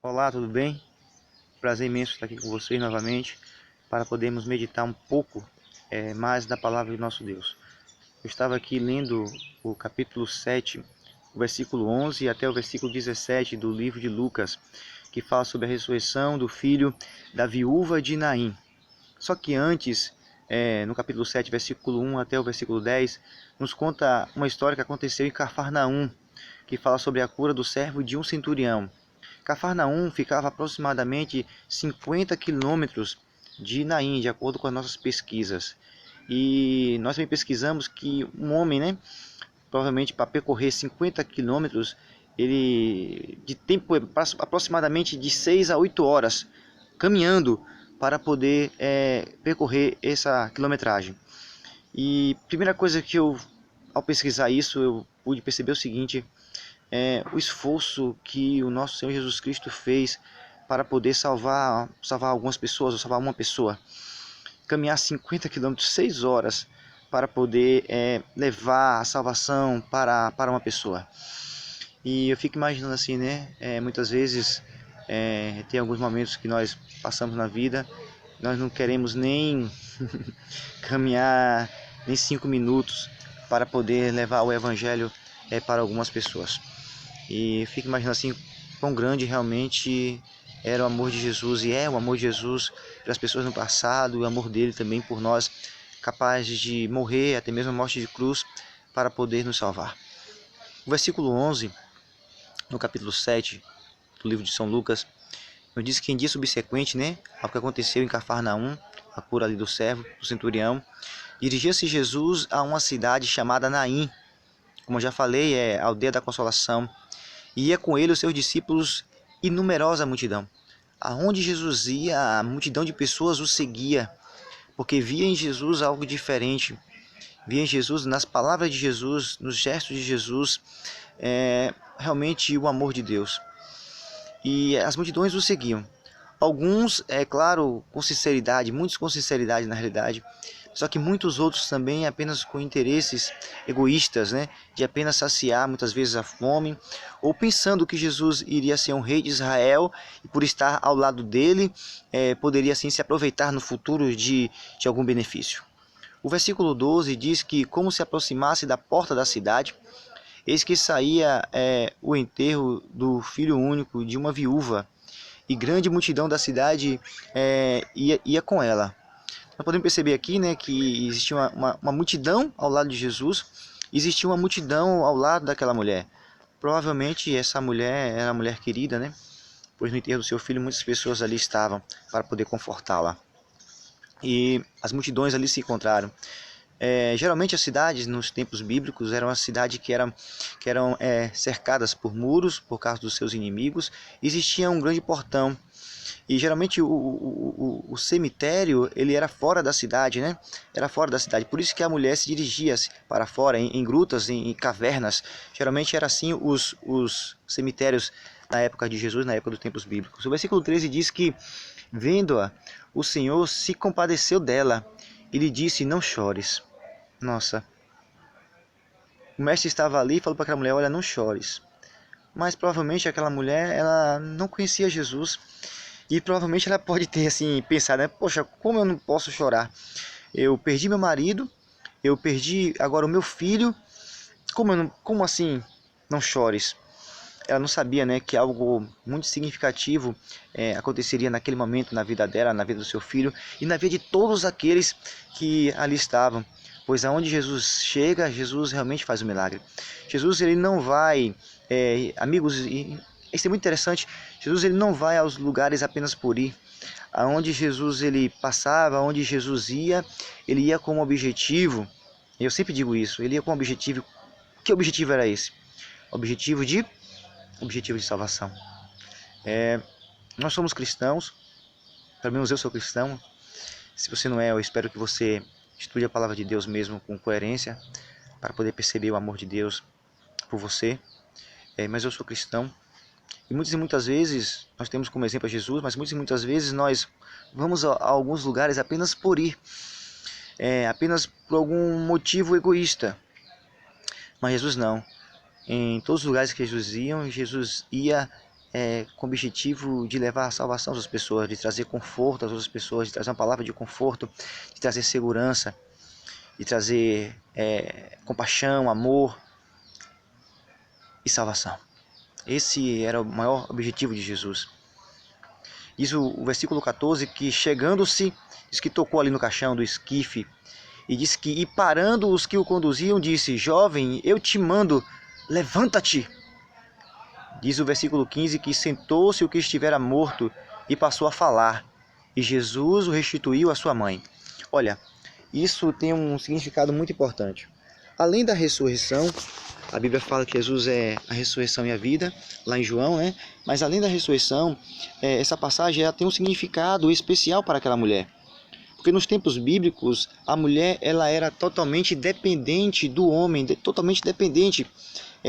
Olá, tudo bem? Prazer imenso estar aqui com vocês novamente para podermos meditar um pouco mais da palavra do nosso Deus. Eu estava aqui lendo o capítulo 7, o versículo 11 até o versículo 17 do livro de Lucas, que fala sobre a ressurreição do filho da viúva de Naim. Só que antes, no capítulo 7, versículo 1 até o versículo 10, nos conta uma história que aconteceu em Cafarnaum, que fala sobre a cura do servo de um centurião. Cafarnaum ficava aproximadamente 50 quilômetros de Naim, de acordo com as nossas pesquisas. E nós também pesquisamos que um homem, né, provavelmente para percorrer 50 quilômetros, ele de tempo aproximadamente de 6 a 8 horas caminhando para poder percorrer essa quilometragem. E a primeira coisa que ao pesquisar isso, eu pude perceber o seguinte: o esforço que o nosso Senhor Jesus Cristo fez para poder salvar algumas pessoas, ou salvar uma pessoa. Caminhar 50 quilômetros, 6 horas, para poder levar a salvação para uma pessoa. E eu fico imaginando assim, né? Muitas vezes tem alguns momentos que nós passamos na vida, nós não queremos nem caminhar nem 5 minutos para poder levar o Evangelho para algumas pessoas. E fico imaginando assim, quão grande realmente era o amor de Jesus, e é o amor de Jesus pelas pessoas no passado, o amor dele também por nós, capaz de morrer, até mesmo a morte de cruz, para poder nos salvar. O versículo 11, no capítulo 7 do livro de São Lucas, nos diz que em dia subsequente, né, ao que aconteceu em Cafarnaum, a cura ali do servo, do centurião, dirigia-se Jesus a uma cidade chamada Naim, como eu já falei, é a aldeia da Consolação, e ia com ele os seus discípulos e numerosa multidão. Aonde Jesus ia, a multidão de pessoas o seguia, porque via em Jesus algo diferente. Via em Jesus, nas palavras de Jesus, nos gestos de Jesus, realmente o amor de Deus. E as multidões o seguiam. Alguns, é claro, com sinceridade, muitos com sinceridade na realidade, só que muitos outros também apenas com interesses egoístas, né? De apenas saciar muitas vezes a fome, ou pensando que Jesus iria ser um rei de Israel e por estar ao lado dele, poderia assim se aproveitar no futuro de algum benefício. O versículo 12 diz que, como se aproximasse da porta da cidade, eis que saía o enterro do filho único de uma viúva, e grande multidão da cidade ia com ela. Nós podemos perceber aqui, né, que existia uma multidão ao lado de Jesus, existia uma multidão ao lado daquela mulher. Provavelmente essa mulher era uma mulher querida, né? Pois no enterro do seu filho muitas pessoas ali estavam para poder confortá-la. E as multidões ali se encontraram. Geralmente as cidades nos tempos bíblicos eram as cidades que eram cercadas por muros por causa dos seus inimigos. Existia um grande portão. E geralmente o cemitério ele era fora da cidade, né? Era fora da cidade. Por isso que a mulher se dirigia para fora, em grutas, em cavernas. Geralmente era assim os cemitérios na época de Jesus, na época dos tempos bíblicos. O versículo 13 diz que, vendo-a, o Senhor se compadeceu dela e lhe disse: não chores. Nossa, o mestre estava ali e falou para aquela mulher: olha, não chores. Mas provavelmente aquela mulher, ela não conhecia Jesus. E provavelmente ela pode ter assim pensado, né? Poxa, como eu não posso chorar? Eu perdi meu marido, eu perdi agora o meu filho. Como assim não chores? Ela não sabia, né, que algo muito significativo aconteceria naquele momento na vida dela, na vida do seu filho e na vida de todos aqueles que ali estavam. Pois aonde Jesus chega, Jesus realmente faz o milagre. Jesus ele não vai, amigos, isso é muito interessante. Jesus ele não vai aos lugares apenas por ir. Aonde Jesus ele passava, aonde Jesus ia, ele ia com um objetivo. Eu sempre digo isso. Ele ia com um objetivo. Que objetivo era esse? Objetivo de salvação. Nós somos cristãos. Pelo menos eu sou cristão. Se você não é, eu espero que você estude a palavra de Deus mesmo com coerência para poder perceber o amor de Deus por você. Mas eu sou cristão. E muitas vezes nós temos como exemplo a Jesus, mas muitas vezes nós vamos a alguns lugares apenas por ir, apenas por algum motivo egoísta. Mas Jesus não. Em todos os lugares que Jesus ia com o objetivo de levar a salvação às pessoas, de trazer conforto às outras pessoas, de trazer uma palavra de conforto, de trazer segurança, de trazer compaixão, amor e salvação. Esse era o maior objetivo de Jesus. Diz o versículo 14 que chegando-se, diz que tocou ali no caixão do esquife, e diz que, e parando os que o conduziam, disse: jovem, eu te mando, levanta-te. Diz o versículo 15 que sentou-se o que estivera morto e passou a falar, e Jesus o restituiu à sua mãe. Olha, isso tem um significado muito importante. Além da ressurreição, a Bíblia fala que Jesus é a ressurreição e a vida, lá em João, né? Mas além da ressurreição, essa passagem ela tem um significado especial para aquela mulher. Porque nos tempos bíblicos, a mulher ela era totalmente dependente do homem, totalmente dependente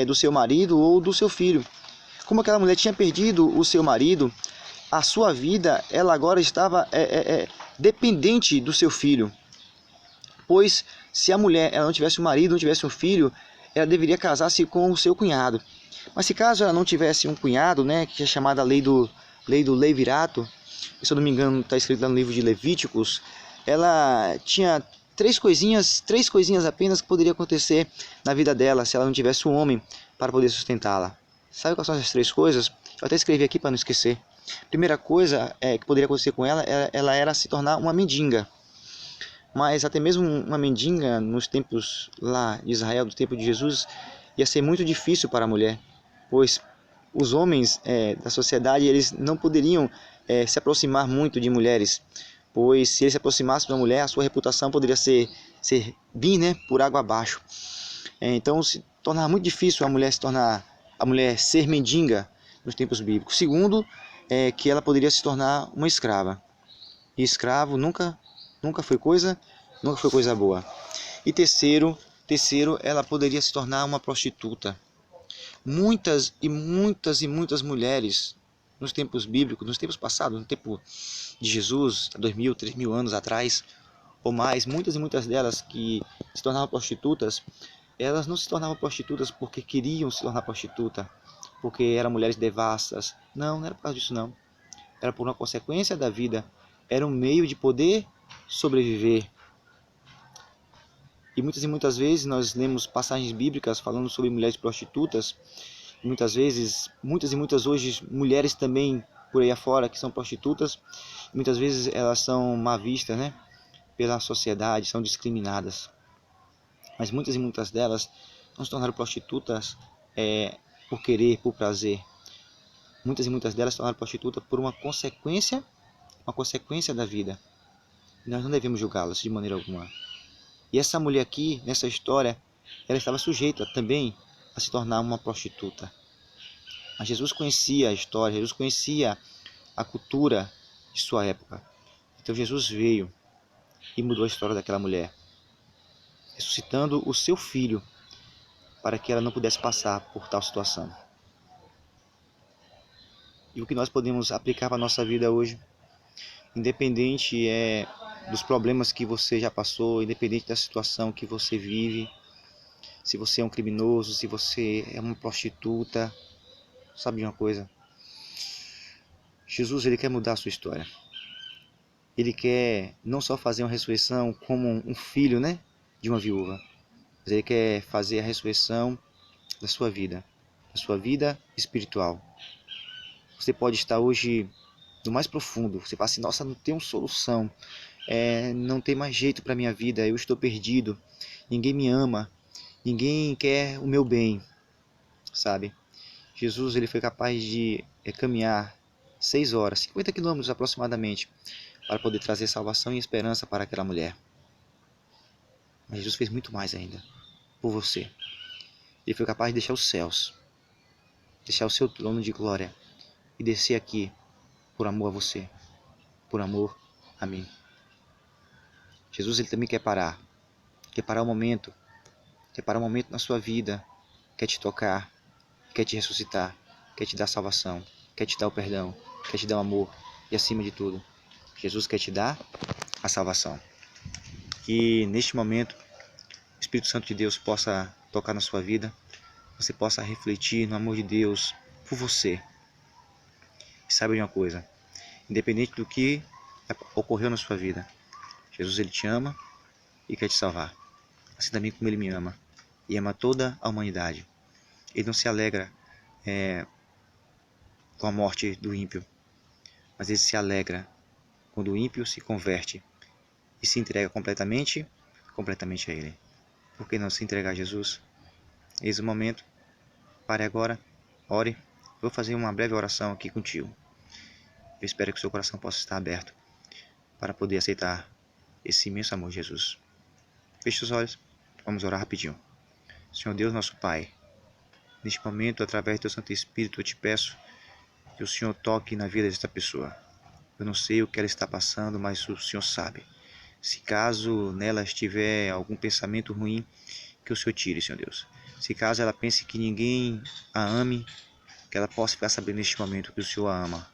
do seu marido ou do seu filho. Como aquela mulher tinha perdido o seu marido, a sua vida ela agora estava dependente do seu filho. Pois se a mulher ela não tivesse um marido, não tivesse um filho, ela deveria casar-se com o seu cunhado. Mas se caso ela não tivesse um cunhado, né, que é chamada lei do levirato, se eu não me engano está escrito lá no livro de Levíticos, ela tinha três coisinhas apenas que poderiam acontecer na vida dela se ela não tivesse um homem para poder sustentá-la. Sabe quais são essas três coisas? Eu até escrevi aqui para não esquecer. Primeira coisa que poderia acontecer com ela, ela era se tornar uma mendiga. Mas até mesmo uma mendiga nos tempos lá de Israel, do tempo de Jesus, ia ser muito difícil para a mulher, pois os homens da sociedade eles não poderiam se aproximar muito de mulheres, pois se eles se aproximassem de uma mulher, a sua reputação poderia vir, né, por água abaixo. Então se tornava muito difícil a mulher ser mendiga nos tempos bíblicos. Segundo, que ela poderia se tornar uma escrava. E escravo nunca foi coisa boa. E terceiro, ela poderia se tornar uma prostituta. Muitas mulheres nos tempos bíblicos, nos tempos passados, no tempo de Jesus, 2000, 3000 anos atrás, ou mais, muitas e muitas delas que se tornavam prostitutas, elas não se tornavam prostitutas porque queriam se tornar prostituta, porque eram mulheres devassas. Não era por causa disso não. Era por uma consequência da vida. Era um meio de poder sobreviver. E muitas vezes nós lemos passagens bíblicas falando sobre mulheres prostitutas. Muitas e muitas hoje mulheres também por aí afora que são prostitutas. Muitas vezes elas são mal vistas, né, pela sociedade, são discriminadas. Mas muitas e muitas delas não se tornaram prostitutas por querer, por prazer. Muitas e muitas delas se tornaram prostitutas por uma consequência da vida. Nós não devemos julgá-las de maneira alguma. E essa mulher aqui, nessa história, ela estava sujeita também a se tornar uma prostituta. Mas Jesus conhecia a história, Jesus conhecia a cultura de sua época. Então Jesus veio e mudou a história daquela mulher, ressuscitando o seu filho para que ela não pudesse passar por tal situação. E o que nós podemos aplicar para a nossa vida hoje, independente dos problemas que você já passou, independente da situação que você vive, se você é um criminoso, se você é uma prostituta, sabe de uma coisa? Jesus ele quer mudar a sua história. Ele quer não só fazer uma ressurreição como um filho, né, de uma viúva, mas ele quer fazer a ressurreição da sua vida espiritual. Você pode estar hoje no mais profundo, você fala assim, nossa, não tem uma solução, não tem mais jeito para a minha vida, eu estou perdido, ninguém me ama, ninguém quer o meu bem, sabe? Jesus ele foi capaz de caminhar 6 horas, 50 quilômetros aproximadamente, para poder trazer salvação e esperança para aquela mulher. Mas Jesus fez muito mais ainda por você. Ele foi capaz de deixar os céus, deixar o seu trono de glória e descer aqui por amor a você, por amor a mim. Jesus ele também quer parar o momento, na sua vida, quer te tocar, quer te ressuscitar, quer te dar salvação, quer te dar o perdão, quer te dar o amor e acima de tudo, Jesus quer te dar a salvação. Que neste momento o Espírito Santo de Deus possa tocar na sua vida, você possa refletir no amor de Deus por você, E saiba de uma coisa, independente do que ocorreu na sua vida, Jesus ele te ama e quer te salvar. Assim também como ele me ama e ama toda a humanidade. Ele não se alegra com a morte do ímpio, mas ele se alegra quando o ímpio se converte e se entrega completamente a ele. Por que não se entregar a Jesus? Eis o momento. Pare agora, ore. Vou fazer uma breve oração aqui contigo. Eu espero que o seu coração possa estar aberto para poder aceitar esse imenso amor de Jesus. Feche os olhos, vamos orar rapidinho. Senhor Deus, nosso Pai, neste momento, através do teu Santo Espírito, eu te peço que o Senhor toque na vida desta pessoa. Eu não sei o que ela está passando, mas o Senhor sabe. Se caso nela estiver algum pensamento ruim, que o Senhor tire, Senhor Deus. Se caso ela pense que ninguém a ame, que ela possa ficar sabendo neste momento que o Senhor a ama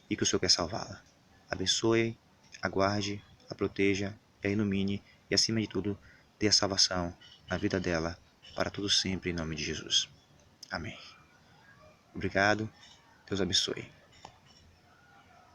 e que o Senhor quer salvá-la. Abençoe, aguarde, a proteja e a ilumine e, acima de tudo, dê a salvação na vida dela para todo sempre, em nome de Jesus. Amém. Obrigado. Deus abençoe.